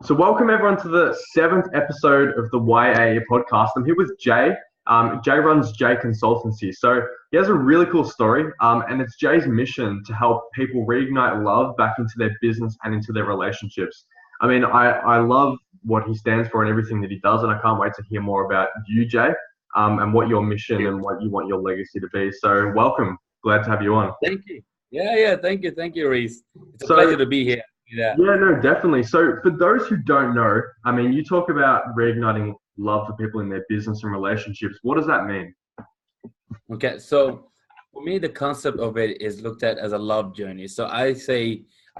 So welcome everyone to the seventh episode of the YA podcast. I'm here with Jay. Jay runs Jay Consultancy. So he has a really cool story, and it's Jay's mission to help people reignite love back into their business and into their relationships. I mean, I love what he stands for and everything that he does, and I can't wait to hear more about you, Jay, and what your mission and what you want your legacy to be. So welcome. Glad to have you on. Thank you. Yeah. Thank you, Reese. It's a So, pleasure to be here. Yeah. Yeah, no, definitely. So for those who don't know, I mean, you talk about reigniting love for people in their business and relationships. What does that mean? Okay. So for me, the concept of it is looked at as a love journey. So I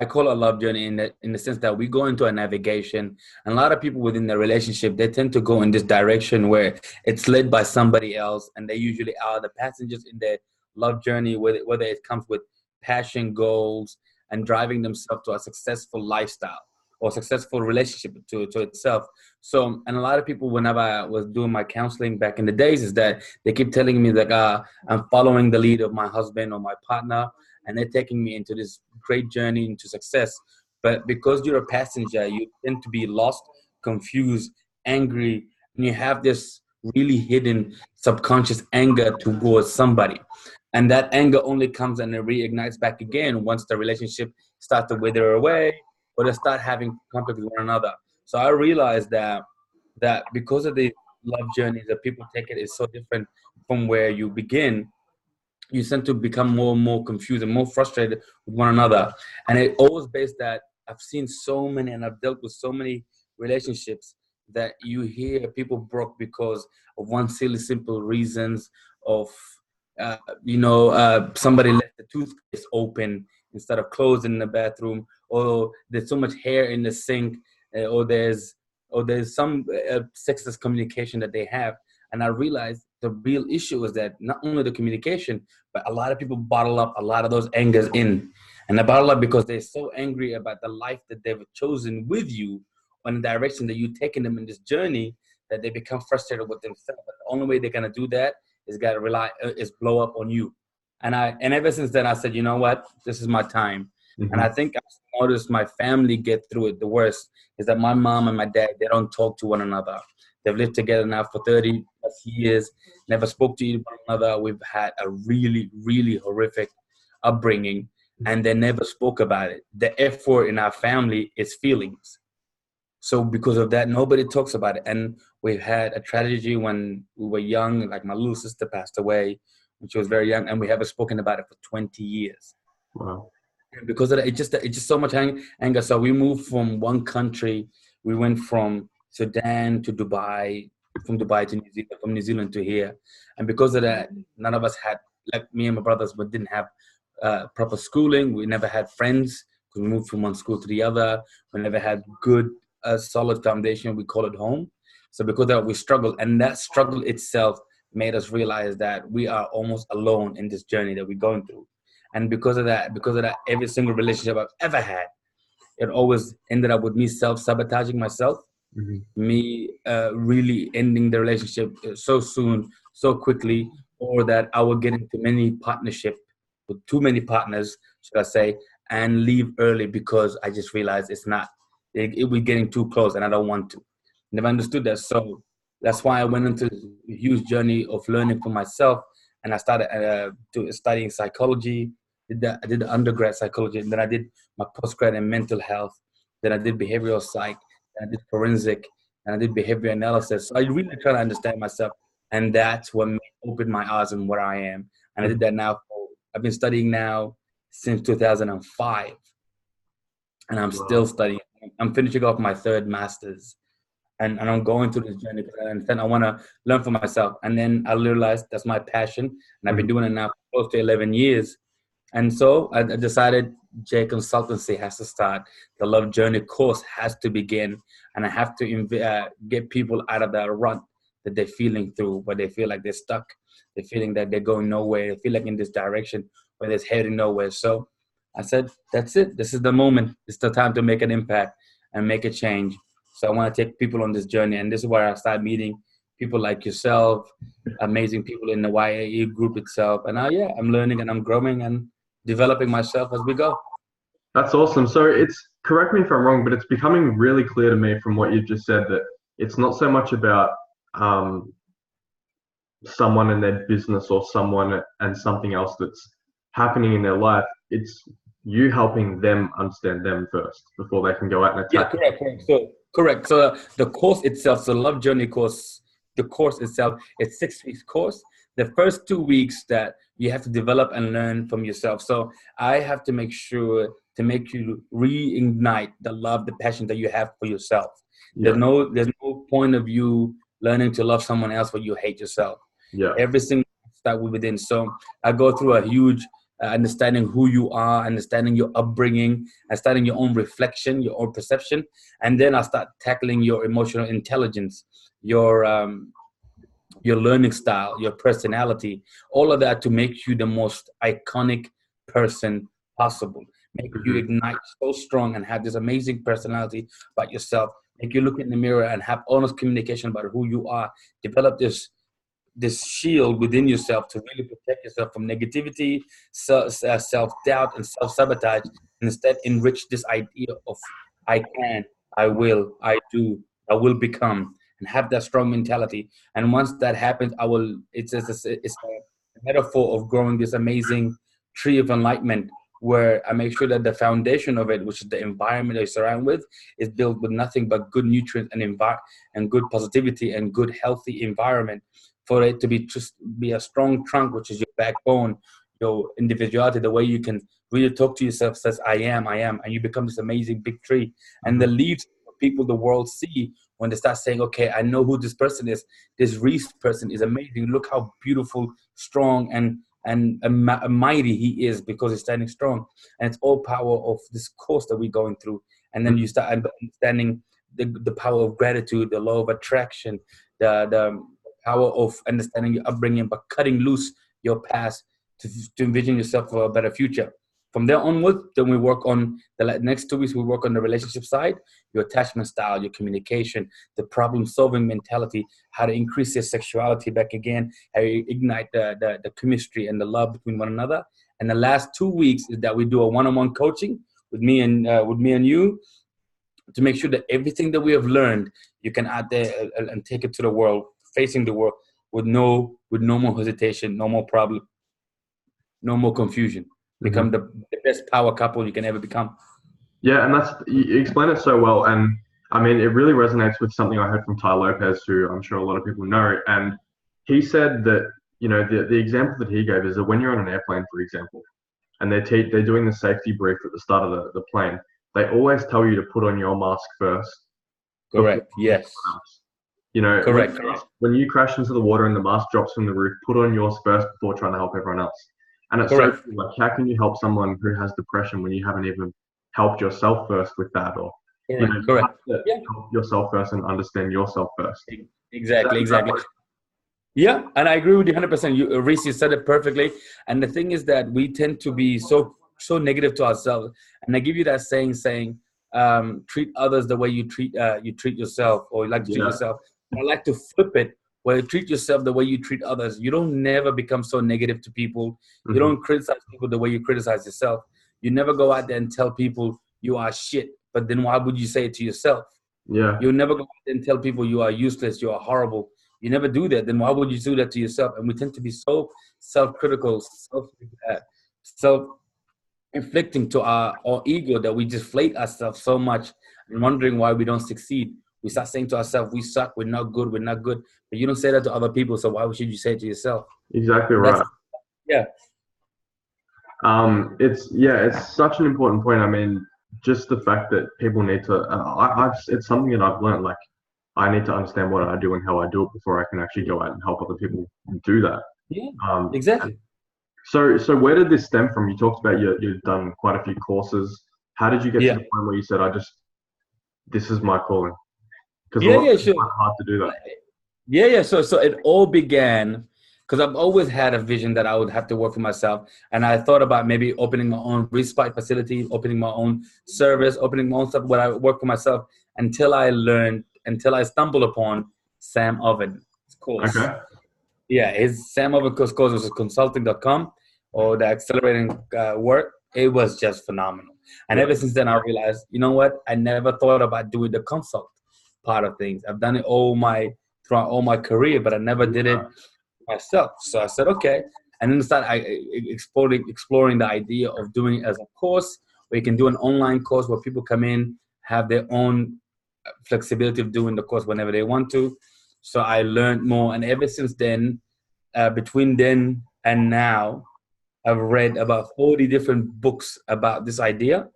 call it a love journey in the sense that we go into a navigation, and a lot of people within the relationship, they tend to go in this direction where it's led by somebody else, and they usually are the passengers in their love journey, whether it comes with passion, goals, and driving themselves to a successful lifestyle or successful relationship to itself. So, and a lot of people, whenever I was doing my counseling back in the days, is that they keep telling me that I'm following the lead of my husband or my partner, and they're taking me into this great journey into success. But because you're a passenger, you tend to be lost, confused, angry, and you have this really hidden subconscious anger towards somebody. And that anger only comes and it reignites back again once the relationship starts to wither away or they start having conflict with one another. So I realized that because of the love journey that people take it is so different from where you begin, you tend to become more and more confused and more frustrated with one another. And it always based that I've seen so many and I've dealt with so many relationships that you hear people broke because of one silly, simple reasons of, somebody left the toothpaste open instead of closed in the bathroom, or there's so much hair in the sink, or there's some sexist communication that they have. And I realized the real issue is that not only the communication, but a lot of people bottle up a lot of those angers in. And they bottle up because they're so angry about the life that they've chosen with you on the direction that you're taking them in this journey that they become frustrated with themselves. But the only way they're going to do that is got to is blow up on you. And ever since then, I said, you know what? This is my time. Mm-hmm. And I think I've noticed my family get through it the worst is that my mom and my dad, they don't talk to one another. They've lived together now for 30 plus years, never spoke to one another. We've had a really, really horrific upbringing, and they never spoke about it. The F word in our family is feelings. So because of that, nobody talks about it. And we've had a tragedy when we were young, like my little sister passed away when she was very young, and we haven't spoken about it for 20 years. Wow. And because of that, it's just so much anger. So we moved from one country. We went from Sudan to Dubai, from Dubai to New Zealand, from New Zealand to here. And because of that, none of us had, like me and my brothers, but didn't have proper schooling. We never had friends because we moved from one school to the other. We never had good, solid foundation. We call it home. So because of that, we struggled. And that struggle itself made us realize that we are almost alone in this journey that we're going through. And because of that, every single relationship I've ever had, it always ended up with me self-sabotaging myself. Mm-hmm. Me really ending the relationship so soon, so quickly, or that I would get into many partnership with too many partners, should I say, and leave early because I just realized it was getting too close and I don't want to. Never understood that. So that's why I went into a huge journey of learning for myself, and I started studying psychology. I did the undergrad psychology, and then I did my postgrad in mental health. Then I did behavioral psych. I did forensic, and I did behavior analysis. So I really try to understand myself, and that's what opened my eyes on where I am. And I did that now. I've been studying now since 2005, and I'm still studying. I'm finishing off my third master's, and I'm going through this journey because I understand I want to learn for myself. And then I realized that's my passion, and I've been doing it now for close to 11 years. And so I decided Jay Consultancy has to start. The Love Journey course has to begin. And I have to get people out of the rut that they're feeling through, where they feel like they're stuck. They're feeling that they're going nowhere. They feel like in this direction where they're heading nowhere. So I said, that's it. This is the moment. It's the time to make an impact and make a change. So I want to take people on this journey. And this is where I start meeting people like yourself, amazing people in the YAE group itself. And I'm learning and I'm growing and developing myself as we go. That's awesome. So it's correct me if I'm wrong, but it's becoming really clear to me from what you've just said that it's not so much about someone and their business or someone and something else that's happening in their life. It's you helping them understand them first before they can go out and Yeah, attack. correct. So the course itself, so Love Journey course, the course itself, it's 6 weeks course. The first 2 weeks that you have to develop and learn from yourself. So I have to make sure to make you reignite the love, the passion that you have for yourself. Yeah. There's no point of you learning to love someone else when you hate yourself. Yeah. Every single start within. So I go through a huge understanding who you are, understanding your upbringing, understanding your own reflection, your own perception, and then I start tackling your emotional intelligence, your learning style, your personality, all of that to make you the most iconic person possible. Make you ignite so strong and have this amazing personality about yourself. Make you look in the mirror and have honest communication about who you are. Develop this shield within yourself to really protect yourself from negativity, self-doubt, and self-sabotage. And instead, enrich this idea of I can, I will, I do, I will become, and have that strong mentality. And once that happens, it's a metaphor of growing this amazing tree of enlightenment, where I make sure that the foundation of it, which is the environment I surround with, is built with nothing but good nutrients and good positivity and good healthy environment, for it to be a strong trunk, which is your backbone, your individuality, the way you can really talk to yourself, says I am, and you become this amazing big tree. And the leaves people the world see when they start saying, okay, I know who this person is. This Reese person is amazing. Look how beautiful, strong, and mighty he is, because he's standing strong. And it's all power of this course that we're going through. And then you start understanding the power of gratitude, the law of attraction, the power of understanding your upbringing, but cutting loose your past to envision yourself for a better future. From there onward, then we work on the next 2 weeks. We work on the relationship side, your attachment style, your communication, the problem-solving mentality, how to increase your sexuality back again, how you ignite the chemistry and the love between one another. And the last 2 weeks is that we do a one-on-one coaching with me and you, to make sure that everything that we have learned, you can add there and take it to the world, facing the world with no more hesitation, no more problem, no more confusion. Become the best power couple you can ever become. Yeah, and you explain it so well. And I mean, it really resonates with something I heard from Ty Lopez, who I'm sure a lot of people know. And he said that, the example that he gave is that when you're on an airplane, for example, and they're doing the safety brief at the start of the plane, they always tell you to put on your mask first. Correct. Yes. Correct. When you crash into the water and the mask drops from the roof, put on yours first before trying to help everyone else. And it's correct. so like, how can you help someone who has depression when you haven't even helped yourself first with that? Or correct. Help yourself first and understand yourself first. Exactly. Yeah, and I agree with you 100%. Reese, you said it perfectly. And the thing is that we tend to be so negative to ourselves. And I give you that saying, treat others the way you treat yourself, or you like to treat yourself. And I like to flip it, where you treat yourself the way you treat others. You don't never become so negative to people. You don't criticize people the way you criticize yourself. You never go out there and tell people you are shit. But then why would you say it to yourself? Yeah. You never go out there and tell people you are useless, you are horrible. You never do that. Then why would you do that to yourself? And we tend to be so self-critical, self-inflicting to our ego, that we deflate ourselves so much and wondering why we don't succeed. We start saying to ourselves, we suck, we're not good. But you don't say that to other people, so why should you say it to yourself? Exactly right. Yeah. It's such an important point. I mean, just the fact that people need to, it's something that I've learned, like, I need to understand what I do and how I do it before I can actually go out and help other people do that. Yeah, exactly. So where did this stem from? You talked about you've done quite a few courses. How did you get to the point where you said, this is my calling? Because sure. It's hard to do that. Yeah. So it all began because I've always had a vision that I would have to work for myself. And I thought about maybe opening my own respite facility, opening my own service, opening my own stuff where I work for myself, until I stumbled upon Sam Oven's course. Okay. Yeah, his Sam Oven course was consulting.com, or the accelerating work. It was just phenomenal. And ever since then, I realized, you know what? I never thought about doing the consult part of things. I've done it throughout all my career, but I never did it myself. So I said, okay. And then exploring the idea of doing it as a course, where you can do an online course where people come in, have their own flexibility of doing the course whenever they want to. So I learned more. And ever since then, between then and now, I've read about 40 different books about this idea,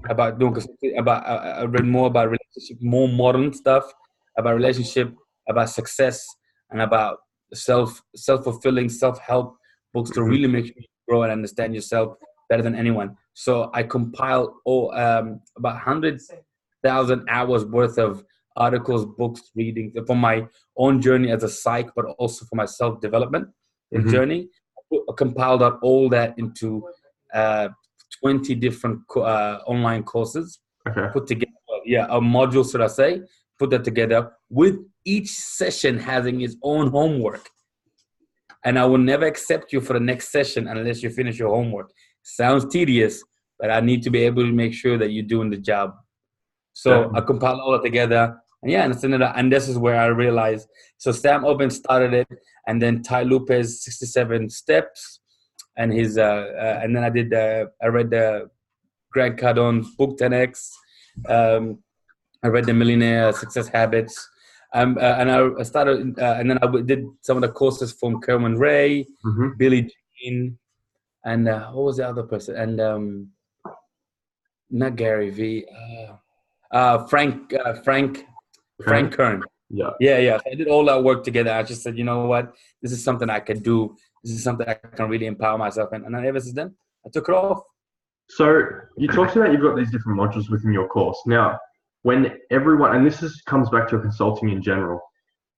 about doing, I read more about relationship, more modern stuff, about relationship, about success, and about self-fulfilling, self-help books to really make you grow and understand yourself better than anyone. So I compiled about 100,000 hours worth of articles, books, reading for my own journey as a psych, but also for my self-development journey. I compiled out all that into 20 different online courses, put together, a module, should I say, put that together with each session having its own homework. And I will never accept you for the next session unless you finish your homework. Sounds tedious, but I need to be able to make sure that you're doing the job. So I compiled all that together. And this is where I realized. So Sam Oben started it, and then Ty Lopez 67 Steps, and his and then I read the Grant Cardone's book 10X. I read the Millionaire Success Habits. And I started, and then I did some of the courses from Kerwin Ray, Billy Jean, and what was the other person? And not Gary V. Frank Kern. Yeah. I did all that work together. I just said, you know what? This is something I can do. This is something I can really empower myself in. And ever since then, I took it off. So you talked about you've got these different modules within your course. Now, when everyone, and comes back to consulting in general,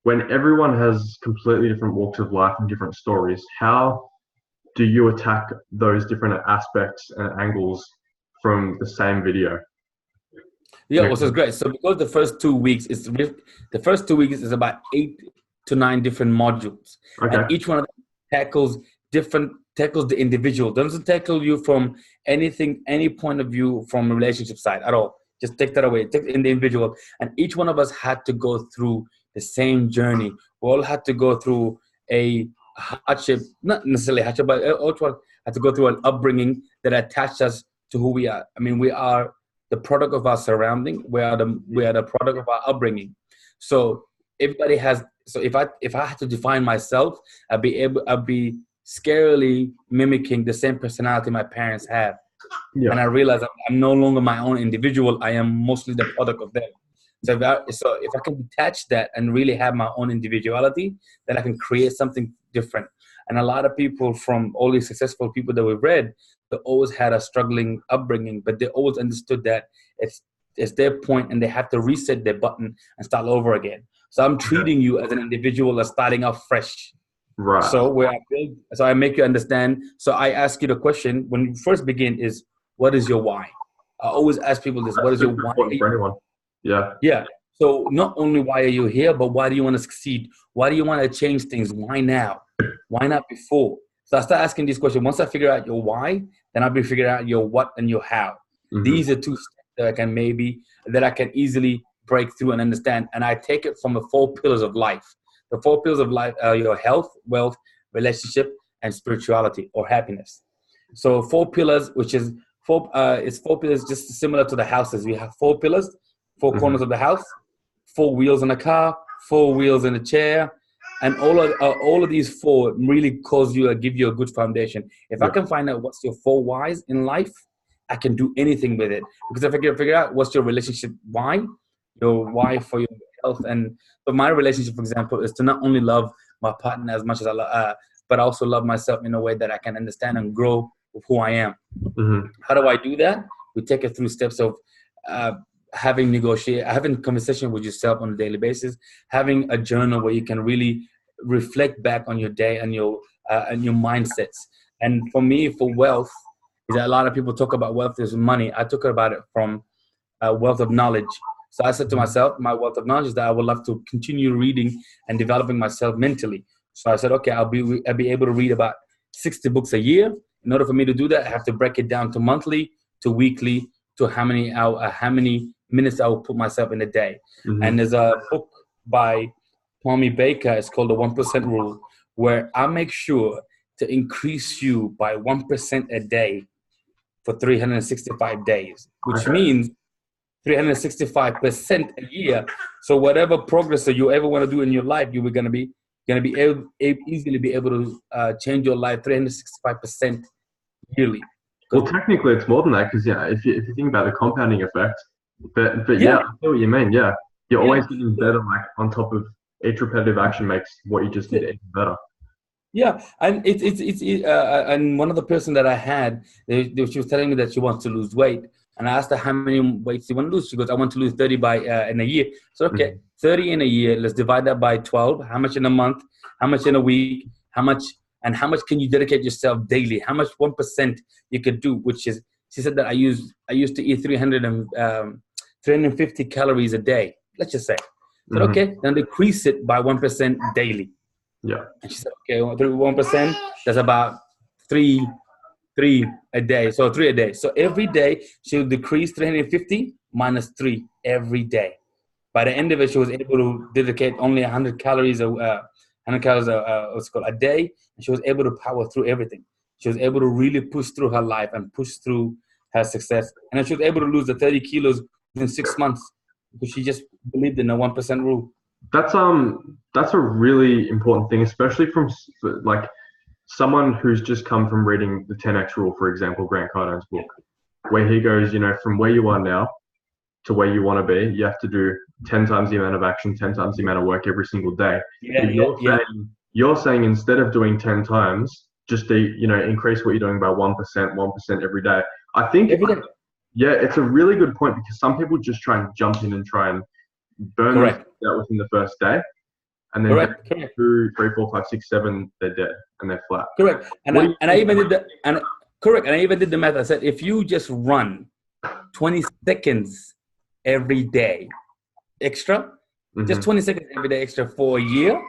when everyone has completely different walks of life and different stories, how do you attack those different aspects and angles from the same video? Yeah, well, so it's great. So because the first 2 weeks is about 8 to 9 different modules, and each one of them tackles the individual. Doesn't tackle you from any point of view from a relationship side at all. Just take that away. Take the individual, and each one of us had to go through the same journey. We all had to go through a hardship, not necessarily hardship, but also had to go through an upbringing that attached us to who we are. I mean, we are the product of our surrounding. We are the product of our upbringing. So everybody has. So if I had to define myself, I'd be scarily mimicking the same personality my parents have. Yeah. And I realized I'm no longer my own individual. I am mostly the product of them. So if I can detach that and really have my own individuality, then I can create something different. And a lot of people, from all these successful people that we've read, they always had a struggling upbringing, but they always understood that it's their point and they have to reset their button and start over again. So I'm treating you as an individual as starting off fresh. Right. So I make you understand. So I ask you the question when you first begin is, what is your why? I always ask people this, what is your why? For anyone. Yeah. Yeah. So not only why are you here, but why do you want to succeed? Why do you want to change things? Why now? Why not before? So I start asking these questions. Once I figure out your why, then I'll be figuring out your what and your how. These are 2 steps that I can easily break through and understand. And I take it from the 4 pillars of life. The 4 pillars of life are your health, wealth, relationship, and spirituality or happiness. So 4 pillars, which is 4 pillars, just similar to the houses. We have 4 pillars, 4 corners of the house, 4 wheels in a car, 4 wheels in a chair, and all of these 4 really give you a good foundation. If I can find out what's your 4 whys in life, I can do anything with it. Because if I can figure out what's your relationship why, your why for your health, but my relationship, for example, is to not only love my partner as much as I love, but also love myself in a way that I can understand and grow with who I am. How do I do that? We take it through steps of having conversation with yourself on a daily basis, having a journal where you can really reflect back on your day and your mindsets. And for me, for wealth, is that a lot of people talk about wealth as money. I talk about it from wealth of knowledge. So I said to myself, my wealth of knowledge is that I would love to continue reading and developing myself mentally. So I said, okay, I'll be able to read about 60 books a year. In order for me to do that, I have to break it down to monthly, to weekly to how many minutes I will put myself in a day. Mm-hmm. And there's a book by Tommy Baker. It's called The 1% Rule, where I make sure to increase you by 1% a day for 365 days, which means 365% a year. So whatever progress that you ever want to do in your life, you were going to be easily be able to change your life 365% yearly. Well, technically, it's more than that because if you think about the compounding effect, but yeah, I know what you mean. Yeah, you're always getting better. Like on top of each repetitive action makes what you just did even better. Yeah, and and one of the person that I had, she was telling me that she wants to lose weight, and I asked her how many weights you want to lose. She goes, I want to lose 30 in a year. So okay, 30 in a year. Let's divide that by 12. How much in a month? How much in a week? How much can you dedicate yourself daily? How much 1% you could do? Which is, she said that I used to eat 350 calories a day. Let's just say. I said, okay, then decrease it by 1% daily. Yeah. And she said, okay, 1%, that's about three a day. So 3 a day. So every day she'll decrease 350 minus 3 every day. By the end of it, she was able to dedicate only 100 calories a day. And she was able to power through everything. She was able to really push through her life and push through her success. And then she was able to lose the 30 kilos within 6 months because she just believed in the 1% rule. That's a really important thing, especially from like someone who's just come from reading the 10X Rule, for example, Grant Cardone's book, where he goes, from where you are now to where you want to be, you have to do 10 times the amount of action, 10 times the amount of work every single day. You're saying instead of doing 10 times, just increase what you're doing by 1% every day. I think every day. Yeah, it's a really good point because some people just try and jump in and try and burn that within the first day, and then 2, 3, 4, 5, 6, 7, they're dead and they're flat. Correct. And I even did the math. I said if you just run 20 seconds every day extra, just 20 seconds every day extra for a year,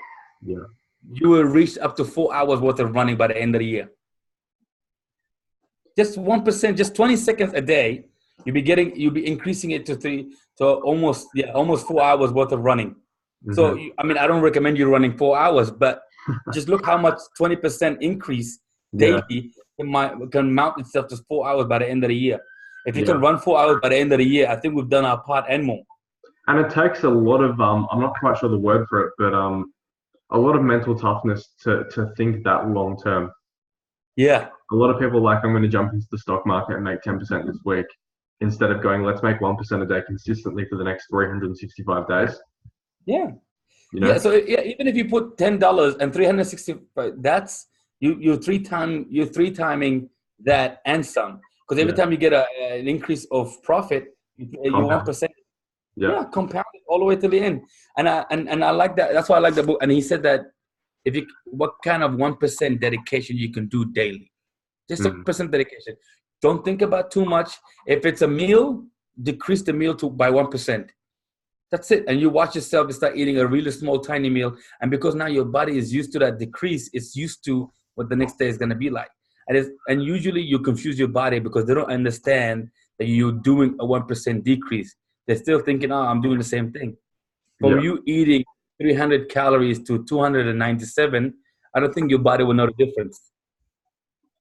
you will reach up to 4 hours worth of running by the end of the year. Just 1%, just 20 seconds a day, you'll be increasing it to almost 4 hours worth of running. So I don't recommend you running 4 hours, but just look how much 20% increase daily can mount itself to 4 hours by the end of the year. If you can run 4 hours by the end of the year, I think we've done our part and more. And it takes a lot of I'm not quite sure the word for it, but a lot of mental toughness to think that long term. Yeah. A lot of people I'm going to jump into the stock market and make 10% this week, instead of going, let's make 1% a day consistently for the next 365 days. Yeah. Yeah. So even if you put $10 and 365, that's you're three timing that and some. Because every time you get an increase of profit, you 1%. Yeah, compound it all the way to the end. And I like that. That's why I like the book. And he said that what kind of 1% dedication you can do daily. Just 1% dedication. Don't think about too much. If it's a meal, decrease the meal by 1%. That's it. And you watch yourself start eating a really small, tiny meal. And because now your body is used to that decrease, it's used to what the next day is going to be like. And usually you confuse your body because they don't understand that you're doing a 1% decrease. They're still thinking, I'm doing the same thing. From you eating 300 calories to 297, I don't think your body will know the difference.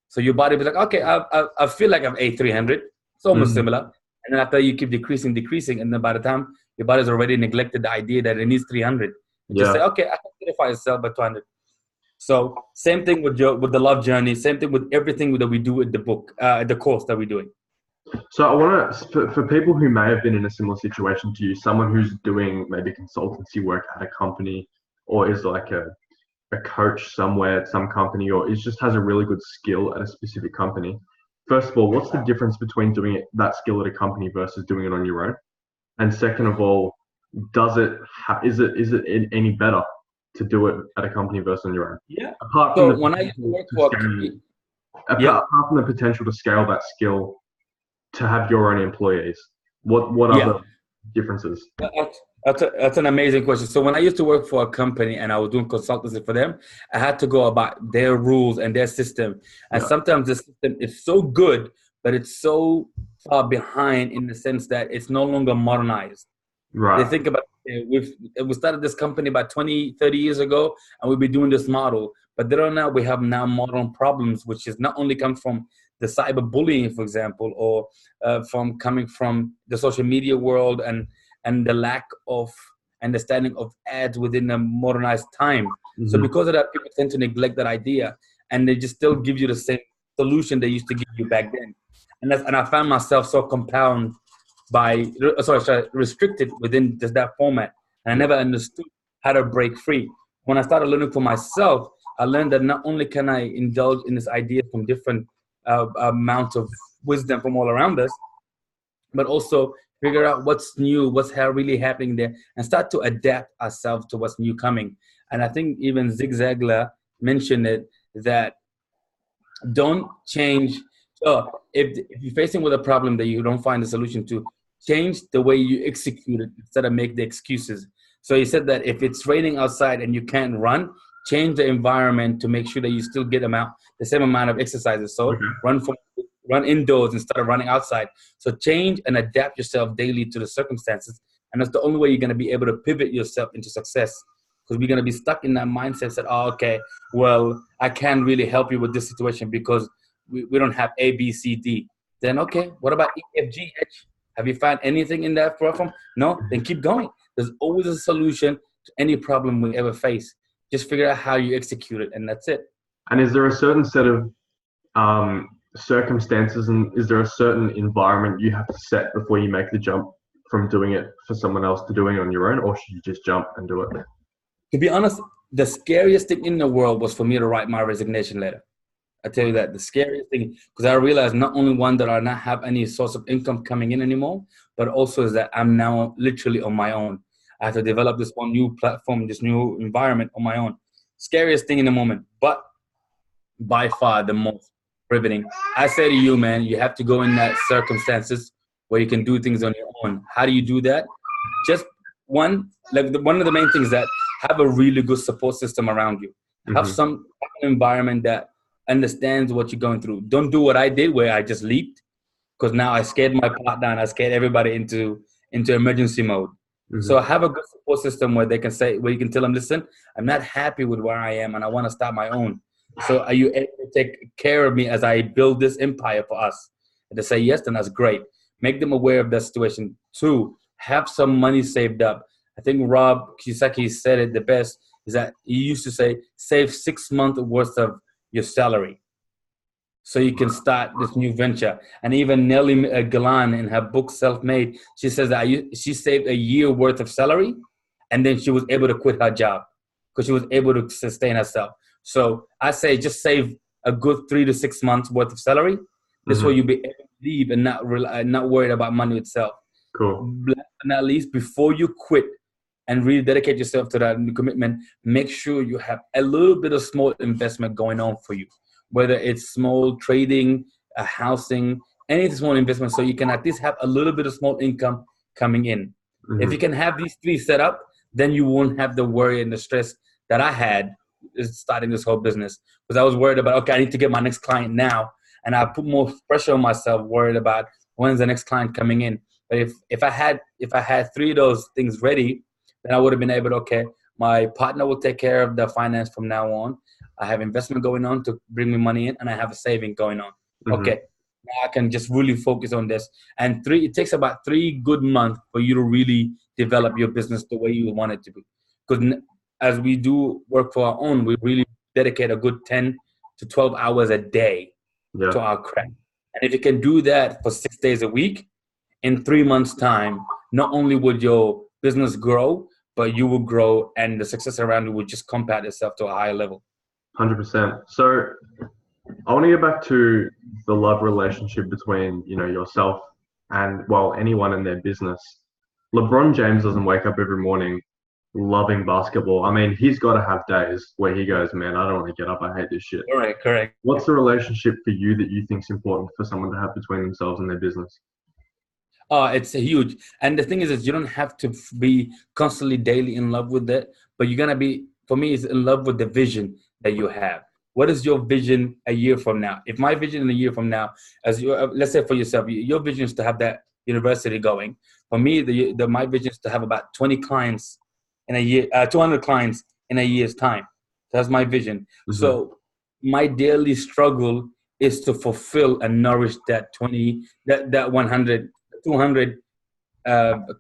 So your body will be like, okay, I feel like I've ate 300. It's almost similar. And then after you keep decreasing. And then by the time your body's already neglected the idea that it needs 300. Just say, okay, I can certify myself by 200. So same thing with the love journey. Same thing with everything that we do with the book, the course that we're doing. So I want to, for people who may have been in a similar situation to you, someone who's doing maybe consultancy work at a company, or is like a coach somewhere at some company, or is just has a really good skill at a specific company. First of all, what's the difference between doing that skill at a company versus doing it on your own? And second of all, is it any better to do it at a company versus on your own? Yeah. Apart from the potential to scale that skill to have your own employees, what are the differences? That's an amazing question. So when I used to work for a company and I was doing consultancy for them, I had to go about their rules and their system. And sometimes the system is so good, but it's so far behind in the sense that it's no longer modernized. They Right. think about we started this company about 20, 30 years ago, and we've been doing this model. But they don't know we have now modern problems, which is not only come from the cyberbullying, for example, or from coming from the social media world and the lack of understanding of ads within a modernized time. So because of that, people tend to neglect that idea, and they just still give you the same solution they used to give you back then. And I found myself so compound restricted within just that format. And I never understood how to break free. When I started learning for myself, I learned that not only can I indulge in this idea from different amounts of wisdom from all around us, but also figure out what's new, what's really happening there, and start to adapt ourselves to what's new coming. And I think even Zig Ziglar mentioned it, that don't change. So if you're facing with a problem that you don't find a solution to, change the way you execute it instead of make the excuses. So he said that if it's raining outside and you can't run, change the environment to make sure that you still get the same amount of exercises. So run indoors instead of running outside. So change and adapt yourself daily to the circumstances. And that's the only way you're going to be able to pivot yourself into success. Because we're going to be stuck in that mindset that, oh, okay, well, I can't really help you with this situation because we don't have A, B, C, D. Then, okay, what about E, F, G, H? Have you found anything in that platform? No? Then keep going. There's always a solution to any problem we ever face. Just figure out how you execute it, and that's it. And is there a certain set of circumstances, and is there a certain environment you have to set before you make the jump from doing it for someone else to doing it on your own, or should you just jump and do it? To be honest, the scariest thing in the world was for me to write my resignation letter. I tell you that, the scariest thing, because I realized not only one, that I not have any source of income coming in anymore, but also is that I'm now literally on my own. I have to develop this one new platform, this new environment on my own. Scariest thing in the moment, but by far the most riveting. I say to you, man, you have to go in that circumstances where you can do things on your own. How do you do that? Just one of the main things that have a really good support system around you. Have some environment that understands what you're going through. Don't do what I did where I just leaped, because now I scared my partner and I scared everybody into emergency mode. So have a good support system where you can tell them, listen, I'm not happy with where I am and I want to start my own. So are you able to take care of me as I build this empire for us? And they say yes, then that's great. Make them aware of that situation. 2, have some money saved up. I think Rob Kiyosaki said it the best, is that he used to say, save 6 months worth of your salary so you can start this new venture. And even Nellie Galan in her book Self-Made, she says that she saved a year worth of salary, and then she was able to quit her job because she was able to sustain herself. So I say just save a good 3 to 6 months worth of salary. This way you'll be able to leave and not worried about money itself. Cool. Last but not least, before you quit and really dedicate yourself to that new commitment, make sure you have a little bit of small investment going on for you, whether it's small trading, housing, any small investment, so you can at least have a little bit of small income coming in. If you can have these 3 set up, then you won't have the worry and the stress that I had starting this whole business, because I was worried about, okay, I need to get my next client now. And I put more pressure on myself, worried about when's the next client coming in. But if I had 3 of those things ready, then I would have been able to, okay, my partner will take care of the finance from now on. I have investment going on to bring me money in, and I have a saving going on. Okay, now I can just really focus on this. And it takes about 3 good months for you to really develop your business the way you want it to be. Because as we do work for our own, we really dedicate a good 10 to 12 hours a day to our craft. And if you can do that for 6 days a week, in 3 months' time, not only would your business grow, but you will grow, and the success around you will just compound itself to a higher level. 100%. So I want to get back to the love relationship between, yourself and, well, anyone in their business. LeBron James doesn't wake up every morning loving basketball. I mean, he's got to have days where he goes, man, I don't want to get up. I hate this shit. Correct. What's the relationship for you that you think is important for someone to have between themselves and their business? It's huge. And the thing is you don't have to be constantly daily in love with it, but you're going to be, for me, it's in love with the vision that you have. what is your vision a year from now? If my vision in a year from now, as you, let's say for yourself, your vision is to have that university going. For me, my vision is to have about 20 clients in a year, 200 clients in a year's time. That's my vision. Mm-hmm. So my daily struggle is to fulfill and nourish that 100, 200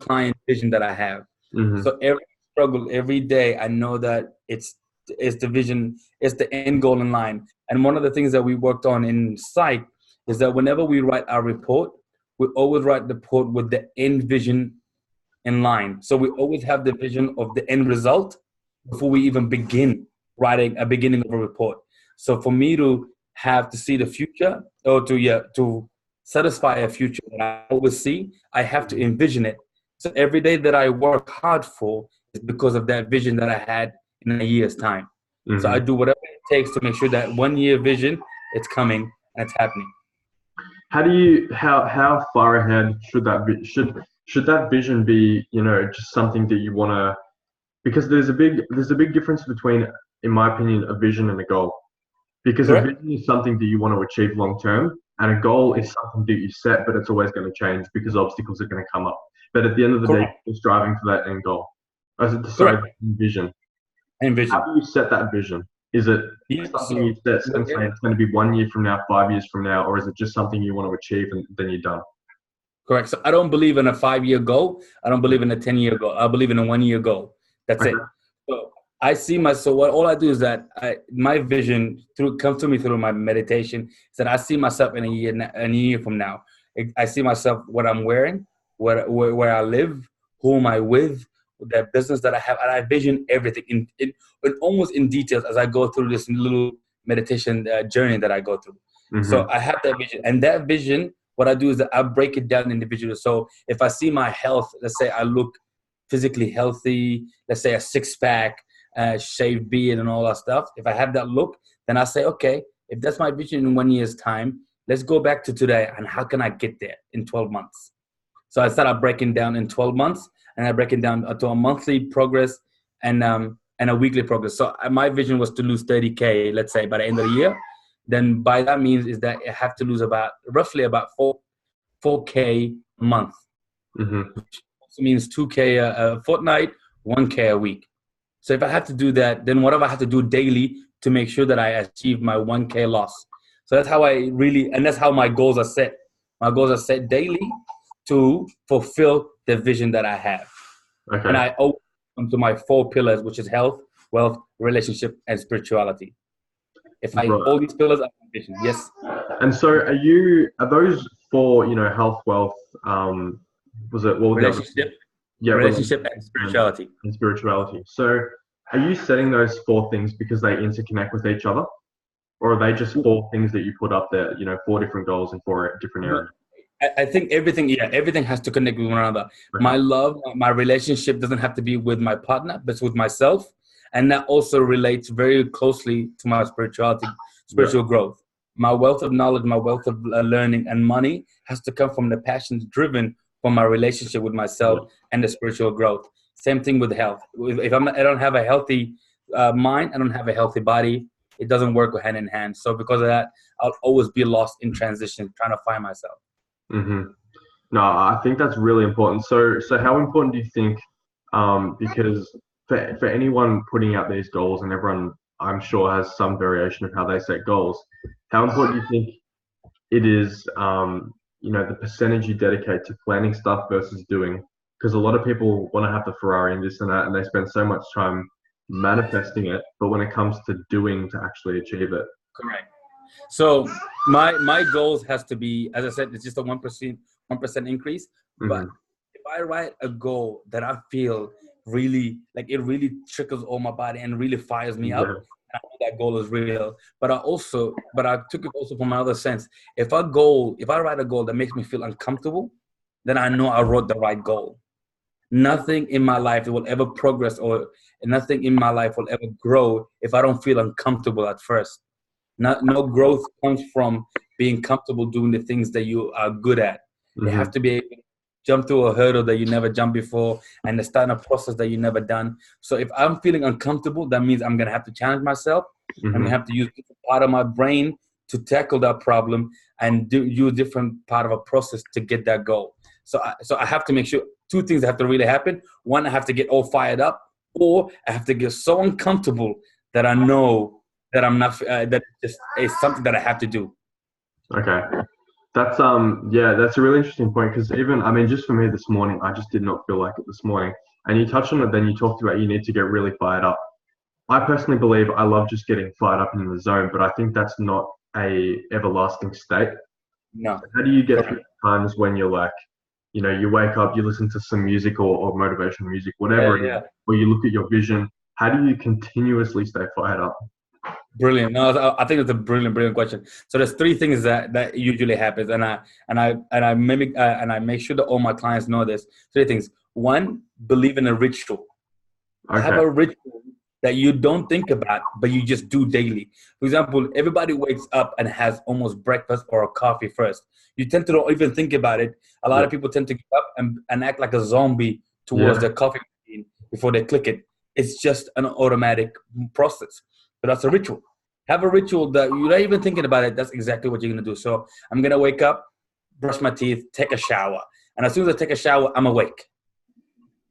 client vision that I have. Mm-hmm. So every struggle, every day, I know that it's the vision, it's the end goal in line. And one of the things that we worked on in Psych is that whenever we write our report, we always write the report with the end vision in line. So we always have the vision of the end result before we even begin writing a beginning of a report. So for me to have to see the future, or to satisfy a future that I always see, I have to envision it. So every day that I work hard for is because of that vision that I had in a year's time. Mm-hmm. So I do whatever it takes to make sure that 1 year vision, it's coming and it's happening. How far ahead should that be? Should that vision be, just something that you want to, because there's a big difference between, in my opinion, a vision and a goal. Because Correct. A vision is something that you want to achieve long term, and a goal is something that you set, but it's always going to change because obstacles are going to come up. But at the end of the day, you're striving for that end goal. Sorry, vision. And vision. How do you set that vision? Is it something you set and say it's going to be 1 year from now, 5 years from now, or is it just something you want to achieve and then you're done? Correct. So I don't believe in a 5-year goal. I don't believe in a 10-year goal. I believe in a 1 year goal. That's it. So I see all I do is that my vision comes to me through my meditation is that I see myself in a year from now. I see myself, what I'm wearing, where I live, who am I with, the business that I have, and I vision everything in almost in details as I go through this little meditation journey that I go through. Mm-hmm. So I have that vision, and that vision, what I do is that I break it down individually. So if I see my health, let's say I look physically healthy, let's say a 6-pack, shaved beard and all that stuff. If I have that look, then I say, okay, if that's my vision in 1 year's time, let's go back to today and how can I get there in 12 months? So I started breaking down in 12 months, and I break it down to a monthly progress and a weekly progress. So my vision was to lose 30K, let's say, by the end of the year. Then by that means is that I have to lose roughly about 4K a month, mm-hmm. which also means 2K a fortnight, 1K a week. So if I have to do that, then whatever I have to do daily to make sure that I achieve my 1K loss. So that's how and that's how my goals are set. My goals are set daily to fulfill the vision that I have. Okay. And I always come to my 4 pillars, which is health, wealth, relationship, and spirituality. If all these pillars are vision, yes. And so are those 4, health, wealth, relationship? Yeah, relationship and spirituality. And spirituality. So are you setting those 4 things because they interconnect with each other? Or are they just 4 things that you put up there, 4 different goals in 4 different areas? I think everything has to connect with one another. Okay. My love, my relationship doesn't have to be with my partner, but it's with myself. And that also relates very closely to my spiritual growth. My wealth of knowledge, my wealth of learning and money has to come from the passions driven from my relationship with myself and the spiritual growth. Same thing with health. If I don't have a healthy mind, I don't have a healthy body, it doesn't work hand in hand. So because of that, I'll always be lost in transition, trying to find myself. Mm-hmm. No, I think that's really important. So how important do you think, because for anyone putting out these goals, and everyone I'm sure has some variation of how they set goals, how important do you think it is, the percentage you dedicate to planning stuff versus doing? Because a lot of people want to have the Ferrari and this and that, and they spend so much time manifesting it, but when it comes to doing to actually achieve it. Correct. So my goals has to be, as I said, it's just a 1% increase. Mm-hmm. But if I write a goal that I feel really like it really trickles all my body and really fires me up, I know that goal is real. But I took it also from another sense. If I write a goal that makes me feel uncomfortable, then I know I wrote the right goal. Nothing in my life will ever progress, or nothing in my life will ever grow if I don't feel uncomfortable at first. No growth comes from being comfortable doing the things that you are good at. Mm-hmm. You have to be able to jump through a hurdle that you never jumped before and start a process that you never done. So if I'm feeling uncomfortable, that means I'm going to have to challenge myself. And we have to use different part of my brain to tackle that problem and use different part of a process to get that goal. So I have to make sure two things have to really happen. One, I have to get all fired up, or I have to get so uncomfortable that I know that I'm not, that just is something that I have to do. Okay. That's that's a really interesting point, because even, I mean, just for me this morning, I just did not feel like it this morning. And you touched on it, then you talked about you need to get really fired up. I personally believe I love just getting fired up in the zone, but I think that's not a everlasting state. No. So how do you get through times when you're like, you wake up, you listen to some music or motivational music, whatever it is, or you look at your vision. How do you continuously stay fired up? Brilliant. No, I think it's a brilliant question. So there's three things that usually happens, and I mimic and I make sure that all my clients know this. Three things. One, believe in a ritual. Okay. Have a ritual that you don't think about, but you just do daily. For example, everybody wakes up and has almost breakfast or a coffee first. You tend to not even think about it. A lot of people tend to get up and act like a zombie towards their coffee machine before they click it. It's just an automatic process. So that's a ritual. Have a ritual that you're not even thinking about it. That's exactly what you're going to do. So I'm going to wake up, brush my teeth, take a shower. And as soon as I take a shower, I'm awake.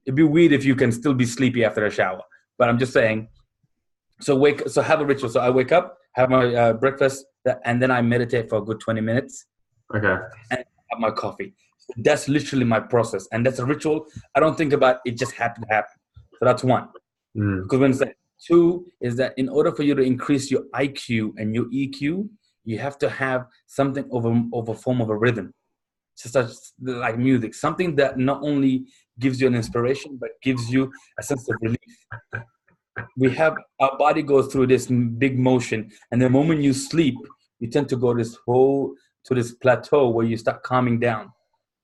It'd be weird if you can still be sleepy after a shower. But I'm just saying, so have a ritual. So I wake up, have my breakfast, and then I meditate for a good 20 minutes. Okay. And have my coffee. So that's literally my process. And that's a ritual. I don't think about it, just happened to happen. So that's one. Because when it's like, two is that in order for you to increase your IQ and your EQ, you have to have something of a form of a rhythm, just like music, something that not only gives you an inspiration, but gives you a sense of relief. Our body goes through this big motion, and the moment you sleep, you tend to go to this plateau where you start calming down.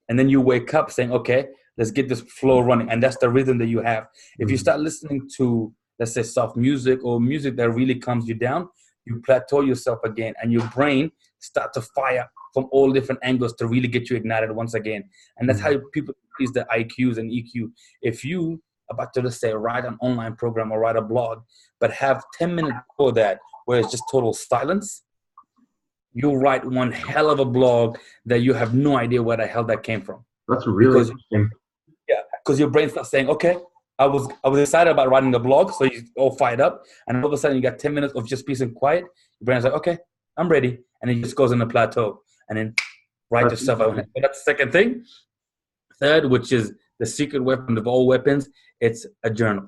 And then you wake up saying, okay, let's get this flow running. And that's the rhythm that you have. If you start listening to, let's say, soft music or music that really calms you down, you plateau yourself again, and your brain start to fire from all different angles to really get you ignited once again. And that's how people increase their IQs and EQ. If you about to, let's say, write an online program or write a blog, but have 10 minutes before that where it's just total silence, you'll write one hell of a blog that you have no idea where the hell that came from. That's really interesting. Yeah, because your brain starts saying, okay, I was excited about writing the blog, so you all fired up, and all of a sudden you got 10 minutes of just peace and quiet. Your brain's like, okay, I'm ready, and it just goes in a plateau, and then write yourself out. So that's the second thing. Third, which is the secret weapon of all weapons, it's a journal,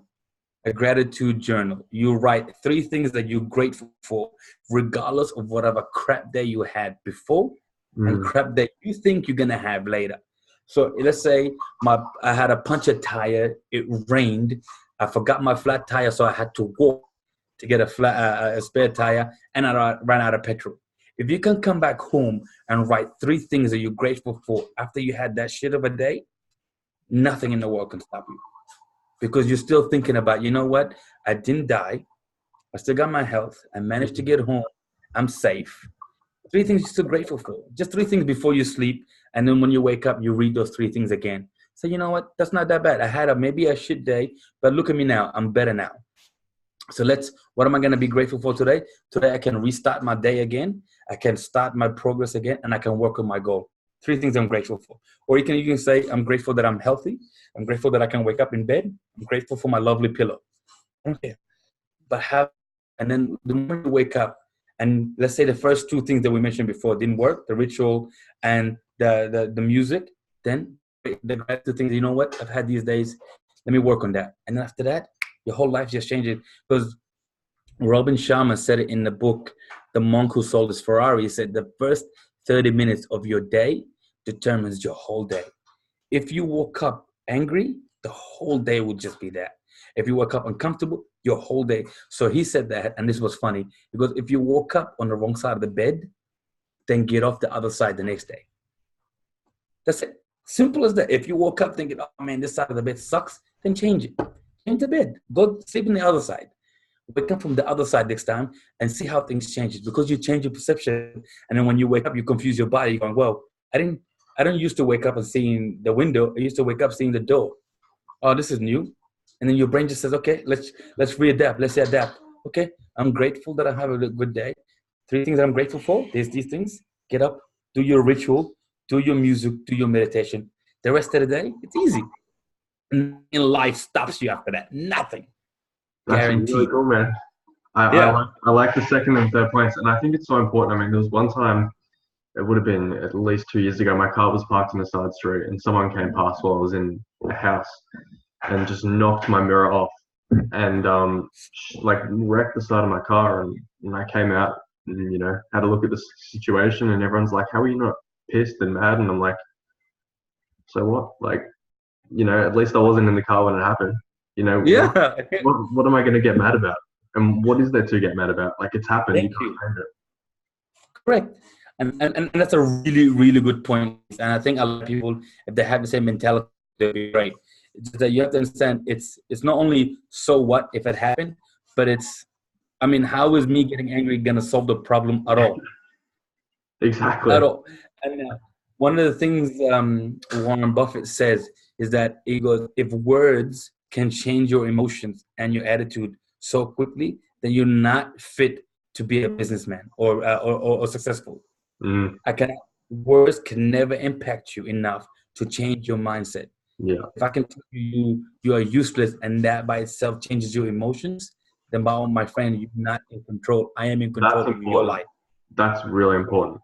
a gratitude journal. You write 3 things that you're grateful for, regardless of whatever crap day you had before and crap that you think you're gonna have later. So let's say I had a punctured tire, it rained, I forgot my flat tire, so I had to walk to get a spare tire, and I ran out of petrol. If you can come back home and write 3 things that you're grateful for after you had that shit of a day, nothing in the world can stop you. Because you're still thinking about, you know what, I didn't die, I still got my health, I managed to get home, I'm safe. 3 things you're still grateful for. Just 3 things before you sleep. And then when you wake up, you read those 3 things again. So you know what? That's not that bad. I had maybe a shit day, but look at me now. I'm better now. So what am I going to be grateful for today? Today, I can restart my day again. I can start my progress again, and I can work on my goal. 3 things I'm grateful for. Or you can say, I'm grateful that I'm healthy. I'm grateful that I can wake up in bed. I'm grateful for my lovely pillow. Okay. And then the moment you wake up, and let's say the first 2 things that we mentioned before didn't work, the ritual and the music, then the gratitude things, you know what, I've had these days, let me work on that. And then after that, your whole life just changes. Because Robin Sharma said it in the book, The Monk Who Sold His Ferrari. He said the first 30 minutes of your day determines your whole day. If you woke up angry, the whole day would just be that. If you woke up uncomfortable, your whole day. So he said that, and this was funny, because if you woke up on the wrong side of the bed, then get off the other side the next day. That's it. Simple as that. If you woke up thinking, oh man, this side of the bed sucks, then change it. Change the bed. Go sleep on the other side. Wake up from the other side next time and see how things change. Because you change your perception, and then when you wake up, you confuse your body. You're going, well, I don't used to wake up and seeing the window. I used to wake up seeing the door. Oh, this is new. And then your brain just says, okay, let's readapt. Let's adapt. okay, I'm grateful that I have a good day. 3 things that I'm grateful for. There's these things. Get up, do your ritual, do your music, do your meditation. The rest of the day, it's easy. Nothing in life stops you after that. Nothing. That's really Guaranteed. cool, man. Yeah. I like the second and third points, and I think it's so important. I mean, there was one time, it would have been at least 2 years ago, my car was parked in a side street, and someone came past while I was in a house and just knocked my mirror off and like wrecked the side of my car. And I came out and had a look at the situation, and everyone's like, "How are you not pissed and mad?" And I'm like, "So what? Like, at least I wasn't in the car when it happened. Yeah. What am I going to get mad about? And what is there to get mad about? Like, it's happened. Thank You can't you. change it." Correct. And that's a really, really good point. And I think a lot of people, if they have the same mentality, they'll be great. It's just that you have to understand it's not only so what if it happened, but how is me getting angry gonna solve the problem at all? Exactly. At all. And one of the things Warren Buffett says is that he goes, if words can change your emotions and your attitude so quickly, then you're not fit to be a businessman or successful. Mm, Words can never impact you enough to change your mindset. yeah. If I can tell you are useless and that by itself changes your emotions, then by all my friend, you're not in control. I am in control That's of your important. life. That's really important.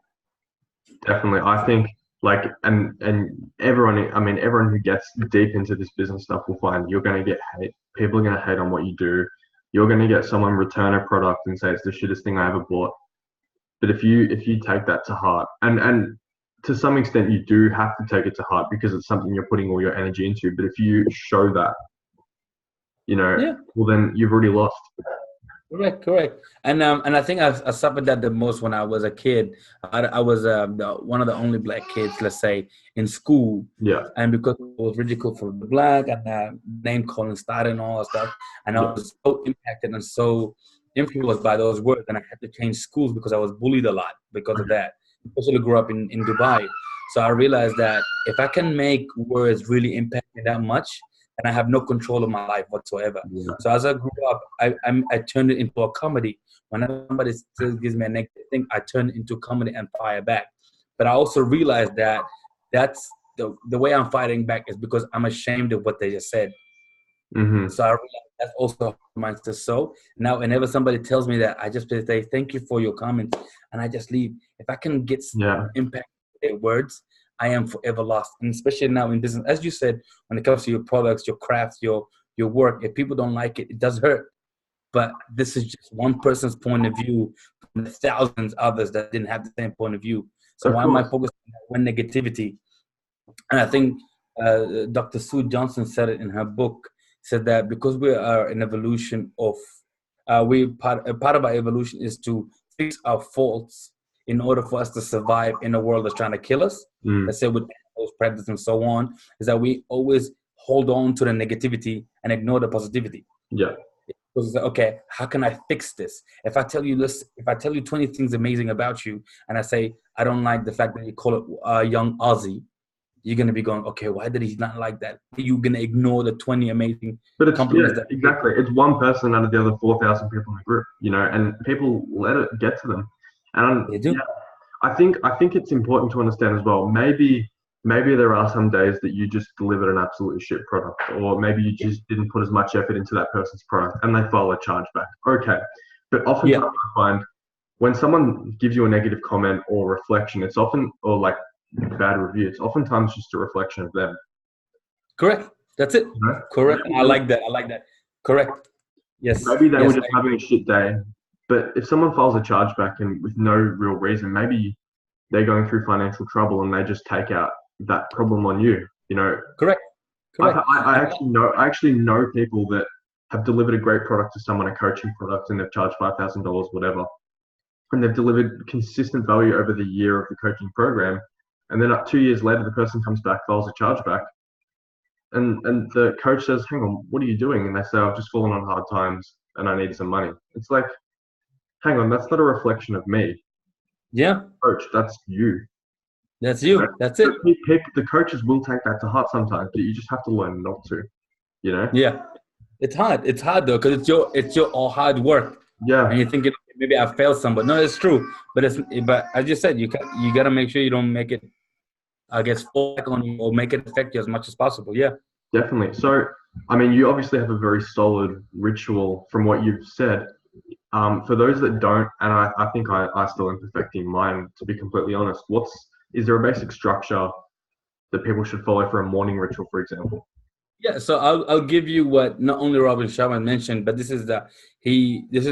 Definitely. I think like and everyone, I mean, everyone who gets deep into this business stuff will find you're going to get hate. People are going to hate on what you do. You're going to get someone return a product and say it's the shittest thing I ever bought. But if you take that to heart, and to some extent you do have to take it to heart because it's something you're putting all your energy into. But if you show that, Yeah. well then you've already lost. Correct. And I think I suffered that the most when I was a kid. I was one of the only black kids, let's say, in school. Yeah. And because I was ridiculed for the black and name calling started and all that stuff, and I was so impacted and so influenced by those words, and I had to change schools because I was bullied a lot because of that. Especially grew up in Dubai, so I realized that if I can make words really impact me that much, and I have no control of my life whatsoever. Yeah. So as I grew up, I turned it into a comedy. Whenever somebody still gives me a negative thing, I turn it into comedy and fire back. But I also realized that that's the way I'm fighting back is because I'm ashamed of what they just said. Mm-hmm. So I realized that's also mindset. So now whenever somebody tells me that, I just say thank you for your comments, and I just leave. If I can get impact with their words, I am forever lost. And especially now in business, as you said, when it comes to your products, your craft, your work, if people don't like it, it does hurt. But this is just one person's point of view from the thousands others that didn't have the same point of view. So why am I focusing on one negativity? And I think Dr. Sue Johnson said it in her book, said that because we are an evolution of, part of our evolution is to fix our faults in order for us to survive in a world that's trying to kill us. Let's say with animals, predators, and so on, is that we always hold on to the negativity and ignore the positivity. Yeah. Because it's like, okay, how can I fix this? If I tell you 20 things amazing about you, and I say I don't like the fact that you call it young Aussie, you're gonna be going, okay, why did he not like that? You're gonna ignore the 20 amazing compliments. Exactly. It's one person out of the other 4,000 people in the group, and people let it get to them. And they do. Yeah, I think it's important to understand as well. Maybe there are some days that you just delivered an absolutely shit product, or maybe you just didn't put as much effort into that person's product, and they file a chargeback. Okay, but oftentimes I find when someone gives you a negative comment or reflection, it's often or bad review. It's oftentimes just a reflection of them. Correct. That's it. Correct. I like that. Correct. Yes. Maybe they were just having a shit day. But if someone files a chargeback and with no real reason, maybe they're going through financial trouble and they just take out that problem on you. Correct. I actually know people that have delivered a great product to someone, a coaching product, and they've charged $5,000, whatever, and they've delivered consistent value over the year of the coaching program. And then 2 years later, the person comes back, files a chargeback, and the coach says, "Hang on, what are you doing?" And they say, "I've just fallen on hard times and I need some money." It's like, hang on, that's not a reflection of me. Yeah. Coach, that's you. That's you. That's it. The coaches will take that to heart sometimes, but you just have to learn not to. Yeah. It's hard. It's hard though, because it's your all hard work. Yeah, And you're thinking maybe I failed some, but no, it's true. But as you said, you got to make sure you don't make it, I guess, fall back on you or make it affect you as much as possible. Yeah. definitely. So, I mean, you obviously have a very solid ritual from what you've said. For those that don't, and I think I still am perfecting mine, to be completely honest, is there a basic structure that people should follow for a morning ritual, for example? Yeah, so I'll give you what not only Robin Sharma mentioned, but this is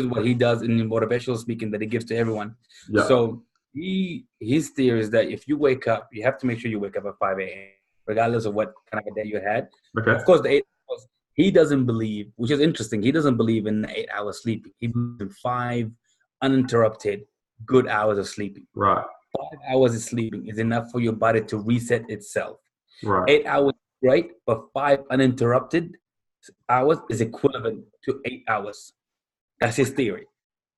what he does in motivational speaking that he gives to everyone. Yeah. So his theory is that if you wake up, you have to make sure you wake up at 5 a.m. regardless of what kind of a day you had. Okay. Of course, the 8 hours, he doesn't believe, which is interesting. He doesn't believe in 8 hours sleeping. He believes in 5 uninterrupted good hours of sleeping. Right. 5 hours of sleeping is enough for your body to reset itself. Right. 8 hours, right? But 5 uninterrupted hours is equivalent to 8 hours. That's his theory.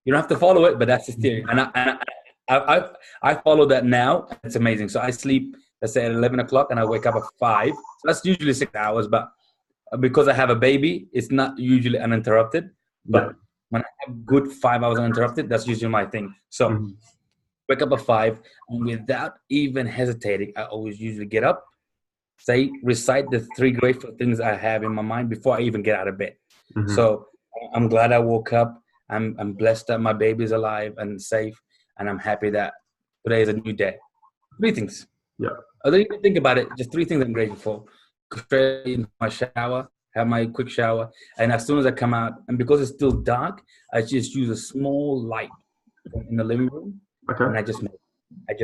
You don't have to follow it, but that's his theory. And I follow that now. It's amazing. So I sleep, let's say at 11 o'clock, and I wake up at 5. So that's usually 6 hours. But because I have a baby, it's not usually uninterrupted. Yeah. But when I have good 5 hours uninterrupted, that's usually my thing. So Mhm. wake up at 5, and without even hesitating, I always usually get up, recite the 3 grateful things I have in my mind before I even get out of bed. Mhm. So I'm glad I woke up. I'm blessed that my baby's alive and safe, and I'm happy that today is a new day. 3 things. Yeah. I don't even think about it. Just 3 things I'm grateful for. Go straight into my shower, have my quick shower, and as soon as I come out, and because it's still dark, I just use a small light in the living room, Okay. and I just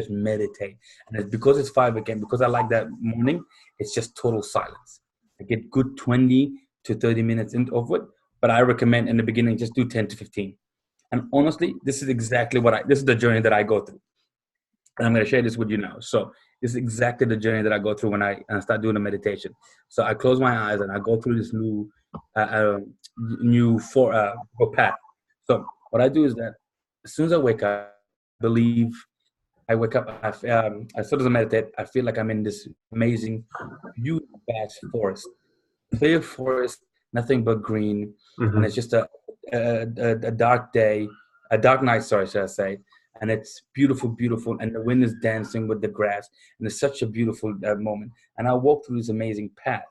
meditate. And it's because it's 5 again, because I like that morning, it's just total silence. I get good 20 to 30 minutes of it, but I recommend in the beginning just do 10 to 15. And honestly, this is exactly this is the journey that I go through. And I'm going to share this with you now. So this is exactly the journey that I go through when I start doing the meditation. So I close my eyes and I go through this new path. So what I do is that as soon as I wake up, I believe I wake up, as soon as I meditate, I feel like I'm in this amazing, beautiful, vast forest. Clear forest, nothing but green. And Mhm. it's just a dark day, a dark night, sorry, should I say. And it's beautiful, beautiful. And the wind is dancing with the grass. And it's such a beautiful moment. And I walk through this amazing path.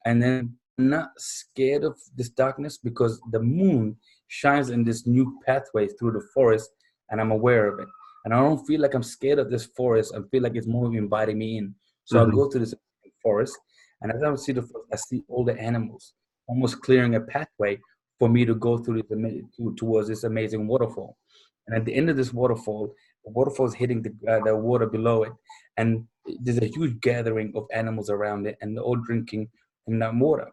And then I'm not scared of this darkness because the moon shines in this new pathway through the forest and I'm aware of it. And I don't feel like I'm scared of this forest. I feel like it's more inviting me in. So I Mhm. go to this forest, and as I see the forest, I see all the animals almost clearing a pathway for me to go through towards this amazing waterfall. And at the end of this waterfall, the waterfall is hitting the water below it, and there's a huge gathering of animals around it, and they're all drinking from that water.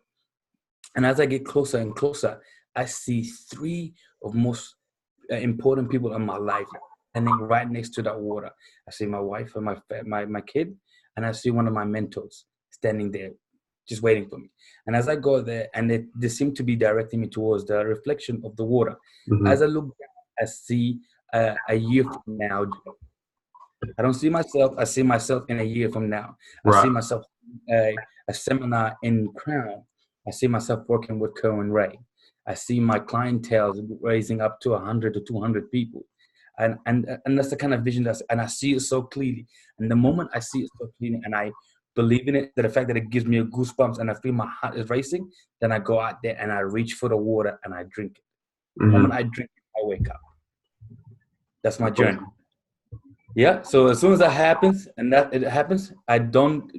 And as I get closer and closer, I see 3 of most important people in my life standing right next to that water. I see my wife and my kid, and I see one of my mentors standing there, just waiting for me. And as I go there, and they seem to be directing me towards the reflection of the water. As Mhm. I look down, I see a year from now. I don't see myself. I see myself in a year from now. I see Right. myself a seminar in Crown. I see myself working with Cohen Ray. I see my clientele raising up to 100 to 200 people. And that's the kind of vision and I see it so clearly. And the moment I see it so clearly and I believe in it, that the fact that it gives me a goosebumps and I feel my heart is racing, then I go out there and I reach for the water and I drink it. The moment Mhm. I drink it, I wake up. That's my That's journey. awesome. Yeah. So as soon as that happens, and that it happens, I don't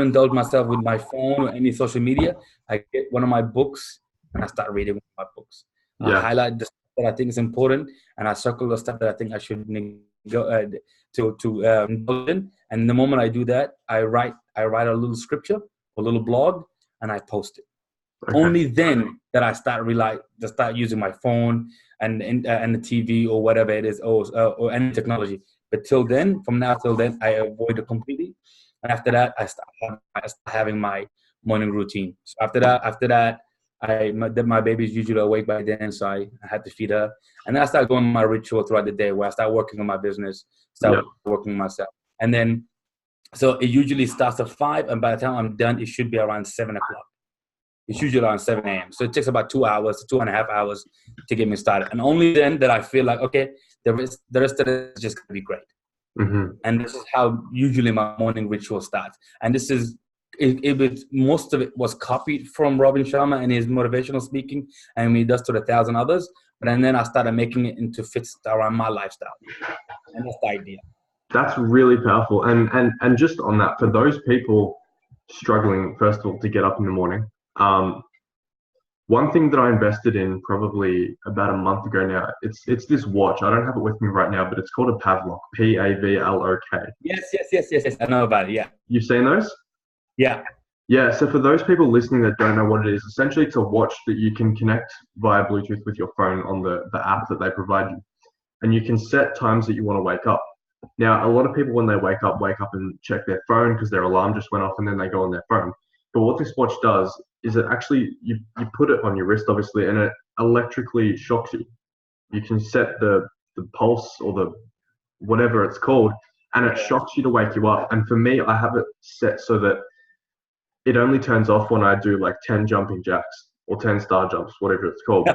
indulge myself with my phone or any social media. I get one of my books and I start reading one of my books. I Yeah. highlight the stuff that I think is important, and I circle the stuff that I think I should go to indulge in. And the moment I do that, I write a little scripture, a little blog, and I post it. Okay. Only then that I start using my phone and the TV or whatever it is, or any technology. But till then, from now till then, I avoid it completely. And after that, I start having my morning routine. So after that, my baby's usually awake by then, so I had to feed her. And then I start going my ritual throughout the day, where I start working on my business, Yeah. start working on myself, and then so it usually starts at 5, and by the time I'm done, it should be around 7 o'clock. It's usually around 7 a.m. So it takes about 2 hours, 2.5 hours to get me started. And only then that I feel like, okay, the rest of it is just going to be great. Mm-hmm. And this is how usually my morning ritual starts. And this is, most of it was copied from Robin Sharma and his motivational speaking, and he does to 1,000 others. But and then I started making it into fits around my lifestyle. And that's the idea. That's really powerful. And just on that, for those people struggling, first of all, to get up in the morning, one thing that I invested in probably about a month ago now, it's this watch. I don't have it with me right now, but it's called a Pavlok, Pavlok. Yes. I know about it, yeah. You've seen those? Yeah. Yeah, so for those people listening that don't know what it is, essentially it's a watch that you can connect via Bluetooth with your phone on the app that they provide you. And you can set times that you want to wake up. Now, a lot of people when they wake up and check their phone because their alarm just went off and then they go on their phone. But what this watch does is it actually, you put it on your wrist, obviously, and it electrically shocks you. You can set the pulse or the whatever it's called, and it shocks you to wake you up. And for me, I have it set so that it only turns off when I do like 10 jumping jacks or 10 star jumps, whatever it's called.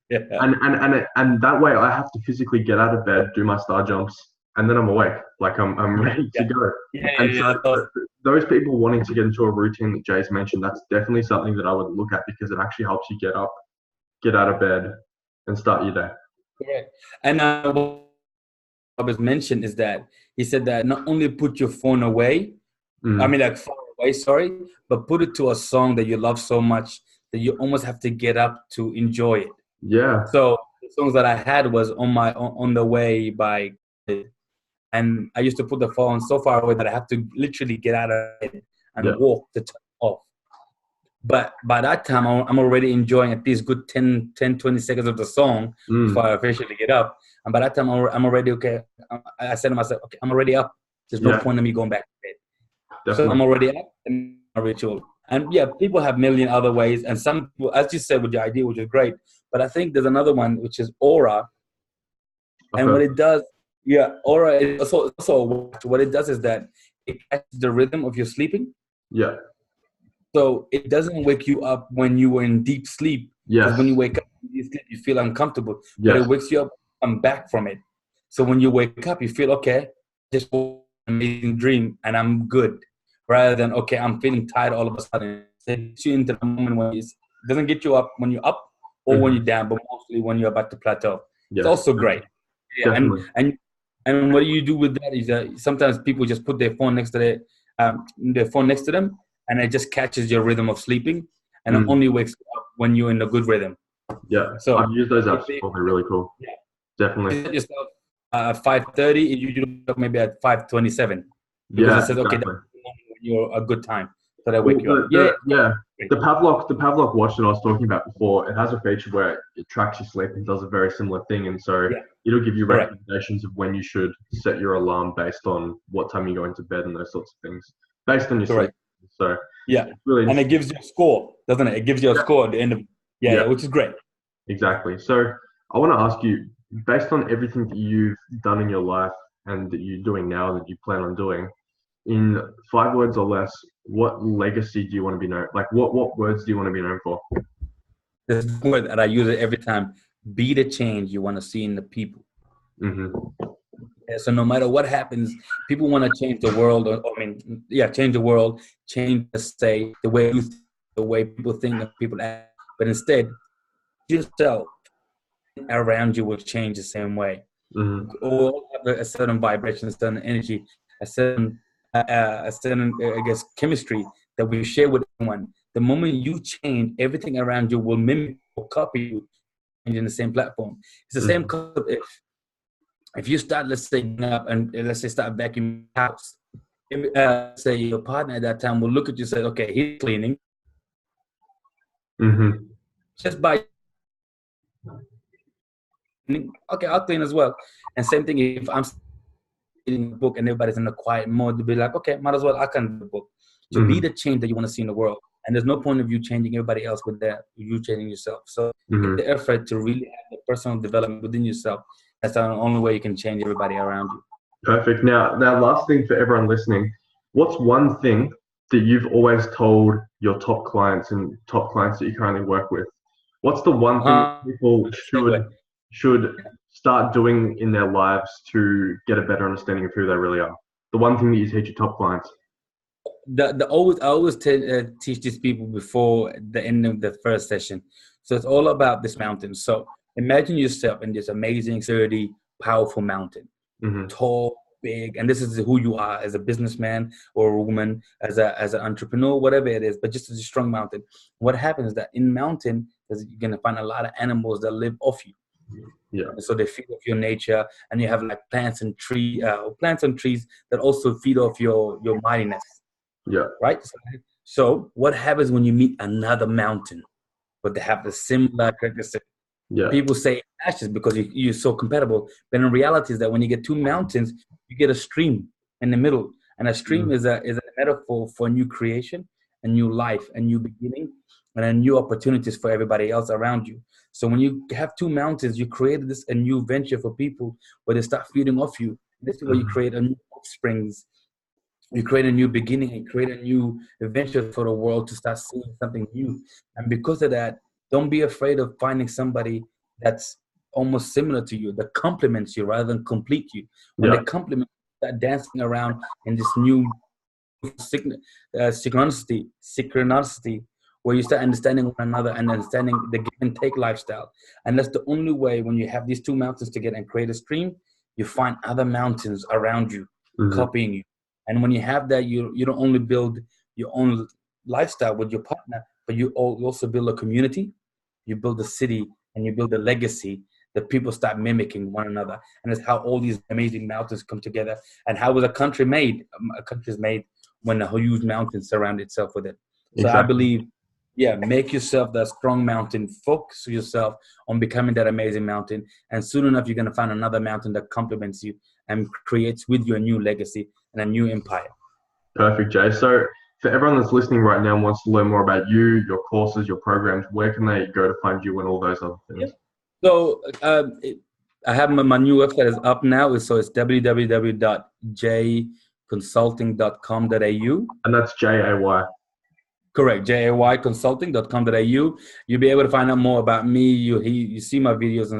Yeah. And that way I have to physically get out of bed, do my star jumps, and then I'm awake. Like I'm ready to go. So those people wanting to get into a routine that Jay's mentioned, that's definitely something that I would look at because it actually helps you get up, get out of bed, and start your day. Correct. And what was mentioned is that he said that not only put your phone away, like far away, sorry, but put it to a song that you love so much that you almost have to get up to enjoy it. Yeah. So the songs that I had was on the way by, and I used to put the phone so far away that I have to literally get out of it and walk to turn off. But by that time, I'm already enjoying at least good 10, 20 seconds of the song before I officially get up. And by that time, I'm already okay. I said to myself, okay, I'm already up. There's no point in me going back to bed. Definitely. So I'm already up and a ritual. And yeah, people have a million other ways. And some people, as you said with your idea, which is great. But I think there's another one, which is aura. Okay. And what it does, aura is also what it does is that it catches the rhythm of your sleeping. Yeah. So it doesn't wake you up when you were in deep sleep. Yes. Because when you wake up, you feel uncomfortable. But it wakes you up and back from it. So when you wake up, you feel, okay, just an amazing dream and I'm good. Rather than, okay, I'm feeling tired all of a sudden. It gets you into the moment when it doesn't get you up when you're up or when you're down, but mostly when you're about to plateau. Yeah. It's also great. Yeah, and what you do with that is that sometimes people just put their phone next to them, and it just catches your rhythm of sleeping, and it only wakes you up when you're in a good rhythm. Yeah, so I've used those apps before. They're really cool. Yeah, definitely. Set yourself 5:30, you do maybe at 5:27. Because it says, okay, that's you're a good time. So they wake you up. The Pavlok watch that I was talking about before, it has a feature where it tracks your sleep and does a very similar thing. And so it'll give you recommendations of when you should set your alarm based on what time you go into bed and those sorts of things based on your sleep. So really, and it gives you a score, doesn't it? It gives you a score at the end of which is great. Exactly. So I want to ask you, based on everything that you've done in your life and that you're doing now that you plan on doing, in 5 words or less, what legacy do you want to be known? Like, what words do you want to be known for? This word that I use it every time: be the change you want to see in the people. So no matter what happens, people want to change the world. Change the world, change the way you think, the way people think and people act. But instead, yourself around you will change the same way. All have a certain vibration, a certain energy, a certain chemistry that we share with everyone. The moment you change, everything around you will mimic or copy you in the same platform. It's the same concept. If you start, let's say, up and let's say start vacuuming the house, say your partner at that time will look at you and say, okay, he's cleaning. Just by okay, I'll clean as well. And same thing if I'm reading a book and everybody's in a quiet mode, they'll be like, okay, might as well I can read the book. So be the change that you want to see in the world. And there's no point of you changing everybody else with that, you changing yourself. So make the effort to really have the personal development within yourself. That's the only way you can change everybody around you. Perfect. Now last thing for everyone listening, what's one thing that you've always told your top clients and top clients that you currently work with? What's the one thing that people should start doing in their lives to get a better understanding of who they really are? The one thing that you teach your top clients. I always teach these people before the end of the first session. So it's all about this mountain. So imagine yourself in this amazing, sturdy, powerful mountain, tall, big, and this is who you are as a businessman or a woman, as an entrepreneur, whatever it is, but just as a strong mountain. What happens is that in mountain, you're gonna find a lot of animals that live off you. Yeah. So they feed off your nature, and you have like plants and trees that also feed off your mightiness. Yeah. Right. So what happens when you meet another mountain, but they have the similar characteristics? Yeah. People say ashes because you're so compatible, but in reality is that when you get two mountains, you get a stream in the middle, and a stream is a metaphor for new creation, a new life, a new beginning, and a new opportunities for everybody else around you. So when you have two mountains, you create a new venture for people where they start feeding off you. This is where you create a new offsprings. You create a new beginning and create a new adventure for the world to start seeing something new. And because of that, don't be afraid of finding somebody that's almost similar to you, that complements you rather than complete you. When they complement, start dancing around in this new synchronicity, where you start understanding one another and understanding the give and take lifestyle. And that's the only way when you have these two mountains together and create a stream, you find other mountains around you, copying you. And when you have that, you don't only build your own lifestyle with your partner, but you also build a community, you build a city, and you build a legacy that people start mimicking one another. And that's how all these amazing mountains come together. And how was a country made? A country is made when a huge mountain surrounds itself with it. So I believe, make yourself that strong mountain. Focus yourself on becoming that amazing mountain. And soon enough, you're going to find another mountain that complements you and creates with you a new legacy and a new empire. Perfect, Jay. So for everyone that's listening right now and wants to learn more about you, your courses, your programs, where can they go to find you and all those other things? So I have my new website is up now. So it's www.jayconsulting.com.au. And that's Jay. Correct, jayconsulting.com.au. You'll be able to find out more about me. You see my videos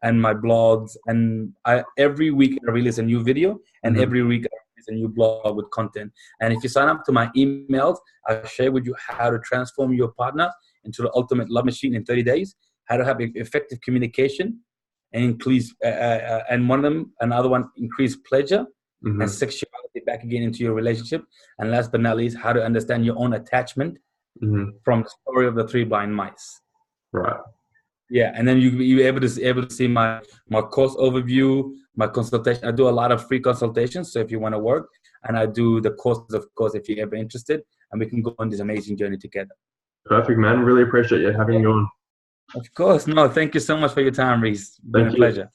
and my blogs. And every week I release a new video, and every week I release a new blog with content. And if you sign up to my emails, I'll share with you how to transform your partner into the ultimate love machine in 30 days, how to have effective communication, and increase, and another one, increase pleasure and sexuality back again into your relationship. And last but not least, how to understand your own attachment from the story of the three blind mice. Right. Yeah, and then you're able to see my course overview, my consultation. I do a lot of free consultations, so if you want to work, and I do the courses, of course, if you're ever interested, and we can go on this amazing journey together. Perfect, man. Really appreciate you having me on. Of course. No, thank you so much for your time, Reese. It's been a pleasure.